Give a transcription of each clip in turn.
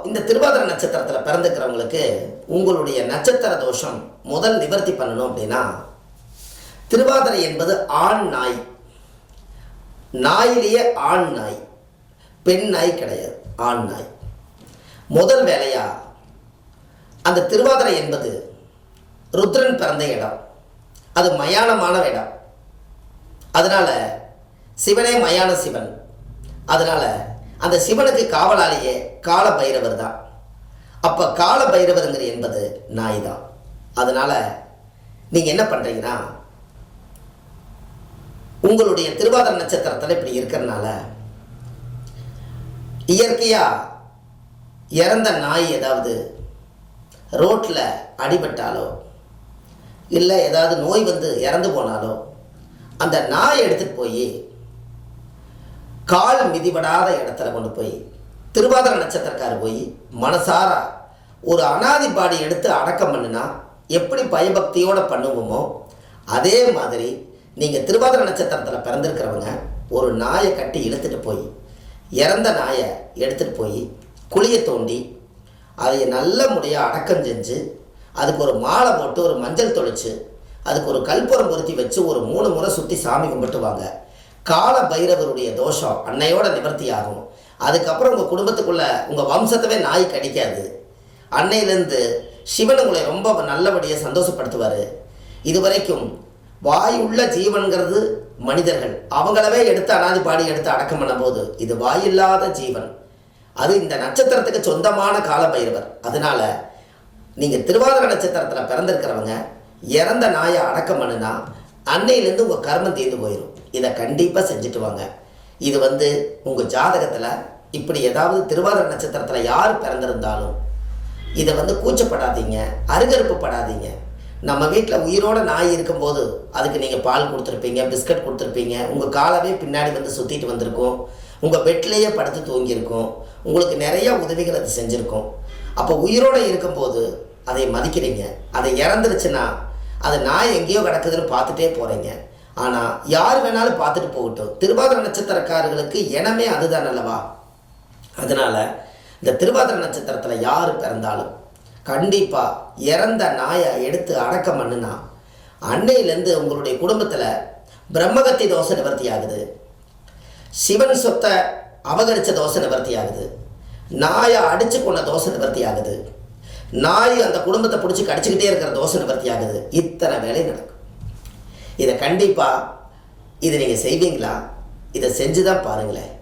இந்த திருவாதிரை நட்சத்திரத்தில் பிறந்துக்கிறவங்களுக்கு உங்களுடைய நட்சத்திர தோஷம் முதல் நிவர்த்தி பண்ணணும் அப்படின்னா, திருவாதிரை என்பது ஆண் நாய். நாயிலேயே ஆண் நாய், பெண் நாய் கிடையாது, ஆண் நாய். முதல் வேலையா அந்த திருவாதிரை என்பது ருத்ரன் பிறந்த இடம், அது மயானமான இடம். அதனால சிவனே மயான சிவன். அதனால அந்த சிவனுக்கு காவலாளியே கால பைரவர் தான். அப்போ கால பைரவருங்கிற என்பது நாய் தான். அதனால நீங்கள் என்ன பண்ணுறீங்கன்னா, உங்களுடைய திருவாதிரை நட்சத்திரத்தில் இப்படி இருக்கிறதுனால இயற்கையாக இறந்த நாய் ஏதாவது ரோட்டில் அடிபட்டாலோ இல்லை ஏதாவது நோய் வந்து இறந்து போனாலோ அந்த நாயை எடுத்துகிட்டு போய் கால் மிதிபடாத இடத்துல கொண்டு போய் திருவாதிரை நட்சத்திரக்காரர் போய் மனசார ஒரு அனாதி பாடி எடுத்து அடக்கம் பண்ணுனா எப்படி பயபக்தியோடு பண்ணுவோமோ அதே மாதிரி நீங்கள் திருவாதிரை நட்சத்திரத்தில் பிறந்திருக்கிறவங்க ஒரு நாயை கட்டி இழுத்துட்டு போய் இறந்த நாயை எடுத்துகிட்டு போய் குழியை தோண்டி அதை நல்ல முறையாக அடக்கம் செஞ்சு அதுக்கு ஒரு மாலை போட்டு ஒரு மஞ்சள் தொளிச்சு அதுக்கு ஒரு கற்பூரம் பொருத்தி வச்சு ஒரு 3 முறை சுற்றி சாமி கும்பிட்டுவாங்க. கால பைரவருடைய தோஷம் அன்னையோட நிவர்த்தி ஆகும். அதுக்கப்புறம் உங்கள் குடும்பத்துக்குள்ளே உங்கள் வம்சத்தவே நாய் கடிக்காது. அன்னையிலேருந்து சிவன் உங்களை ரொம்ப நல்லபடியாக சந்தோஷப்படுத்துவார். இது வரைக்கும் வாயுள்ள ஜீவன்கிறது மனிதர்கள், அவங்களவே எடுத்து அனாதி பாடி எடுத்து அடக்கம் பண்ணும்போது இது வாயில்லாத ஜீவன், அது இந்த நட்சத்திரத்துக்கு சொந்தமான கால பைரவர். அதனால நீங்கள் திருவாதிரை நட்சத்திரத்தில் பிறந்திருக்கிறவங்க இறந்த நாயை அடக்கம் பண்ணுனா அன்னையிலேருந்து உங்கள் கர்மம் தீர்ந்து போயிடும். இதை கண்டிப்பாக செஞ்சுட்டு வாங்க. இது உங்கள் ஜாதகத்தில் இப்படி ஏதாவது திருவாதிரை நட்சத்திரத்தில் யார் பிறந்திருந்தாலும் இதை கூச்சப்படாதீங்க, அருகருப்பு படாதீங்க. நம்ம வீட்டில் உயிரோட நாய் இருக்கும்போது அதுக்கு நீங்கள் பால் கொடுத்துருப்பீங்க, பிஸ்கட் கொடுத்துருப்பீங்க, உங்கள் காலவே பின்னாடி சுற்றிட்டு வந்திருக்கும், உங்கள் பெட்லேயே படுத்து தூங்கியிருக்கும், உங்களுக்கு நிறையா உதவிகள் அது செஞ்சுருக்கும். அப்போ உயிரோடு இருக்கும்போது அதை மதிக்கிறீங்க. அதை இறந்துருச்சுன்னா அது நாய் எங்கேயோ கிடக்குதுன்னு பார்த்துட்டே போகிறீங்க. ஆனால் யார் வேணாலும் பார்த்துட்டு போகட்டும், திருவாதிரை நட்சத்திரக்காரர்களுக்கு இனமே அதுதான் அல்லவா. அதனால் இந்த திருவாதிரை நட்சத்திரத்தில் யார் பிறந்தாலும் கண்டிப்பாக இறந்த நாயை எடுத்து அடக்கம் பண்ணுனா அன்னையிலேருந்து உங்களுடைய குடும்பத்தில் பிரம்மகத்தி தோஷ நிவர்த்தி ஆகுது, சிவன் சொத்தை அபகரித்த தோஷ நிவர்த்தி ஆகுது, நாயை அடித்து கொண்ட தோஷ நிவர்த்தி ஆகுது, நாய் அந்த குடும்பத்தை பிடிச்சி கடிச்சிக்கிட்டே இருக்கிற தோஷ நிவர்த்தி ஆகுது. இத்தனை வேலை நடக்கும். இதை கண்டிப்பாக இதை நீங்கள் செய்வீங்களா? இதை செஞ்சு தான் பாருங்களேன்.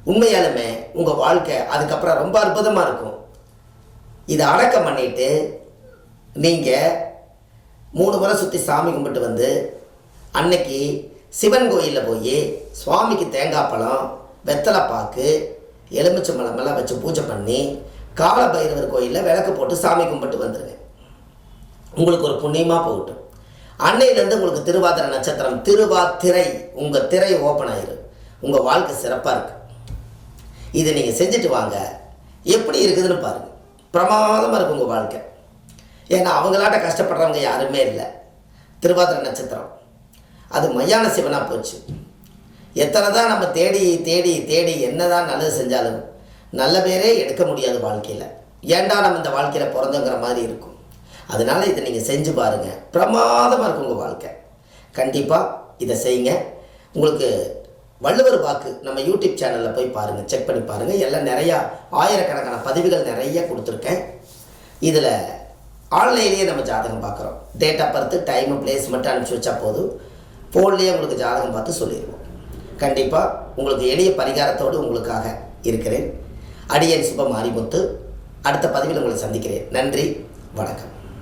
உண்மையாலுமே உங்கள் வாழ்க்கை அதுக்கப்புறம் ரொம்ப அற்புதமாக இருக்கும். இதை அடக்கம் பண்ணிவிட்டு நீங்கள் 3 முறை சுற்றி சாமி கும்பிட்டு அன்னைக்கு சிவன் கோயிலில் போய் சுவாமிக்கு தேங்காய் பழம், வெத்தலை பாக்கு, எலுமிச்சம்பழமெல்லாம் வச்சு பூஜை பண்ணி கால பைரவர் கோயிலில் விளக்கு போட்டு சாமி கும்பிட்டு வந்துடுங்க. உங்களுக்கு ஒரு புண்ணியமாக போகட்டும். அன்னையிலேருந்து உங்களுக்கு திருவாதிரை நட்சத்திரம் திருவாதிரை உங்கள் திரை ஓப்பன் ஆயிரும். உங்கள் வாழ்க்கை சிறப்பாக இருக்குது. இதை நீங்கள் செஞ்சுட்டு வாங்க. எப்படி இருக்குதுன்னு பாருங்கள். பிரமாதமாக இருக்கும் உங்கள் வாழ்க்கை. ஏன்னா அவங்களாட்ட கஷ்டப்படுறவங்க யாருமே இல்லை. திருவாதிரை நட்சத்திரம் அது மயான சிவனாக போச்சு. எத்தனை தான் நம்ம தேடி தேடி தேடி என்ன தான் நல்லது செஞ்சாலும் நல்ல பேரே எடுக்க முடியாது வாழ்க்கையில். ஏண்டா நம்ம இந்த வாழ்க்கையில் பிறந்தோங்கிற மாதிரி இருக்கும். அதனால் இதை நீங்கள் செஞ்சு பாருங்கள். பிரமாதமாக இருக்கும் உங்கள் வாழ்க்கை. கண்டிப்பாக இதை செய்யுங்க. உங்களுக்கு வள்ளுவர் வாக்கு நம்ம யூடியூப் சேனலில் போய் பாருங்கள், செக் பண்ணி பாருங்கள். எல்லாம் நிறையா ஆயிரக்கணக்கான பதிவுகள் நிறைய கொடுத்துருக்கேன். இதில் ஆன்லைன்லேயே நம்ம ஜாதகம் பார்க்குறோம். Date of birth, time, place மட்டும் அனுப்பிச்சி வச்சா போதும். ஃபோன்லேயே உங்களுக்கு ஜாதகம் பார்த்து சொல்லிடுவோம். கண்டிப்பாக உங்களுக்கு எளிய பரிகாரத்தோடு உங்களுக்காக இருக்கிறேன். அடியேன் சுப மாரிமுத்து. அடுத்த பதிவில் உங்களை சந்திக்கிறேன். நன்றி, வணக்கம்.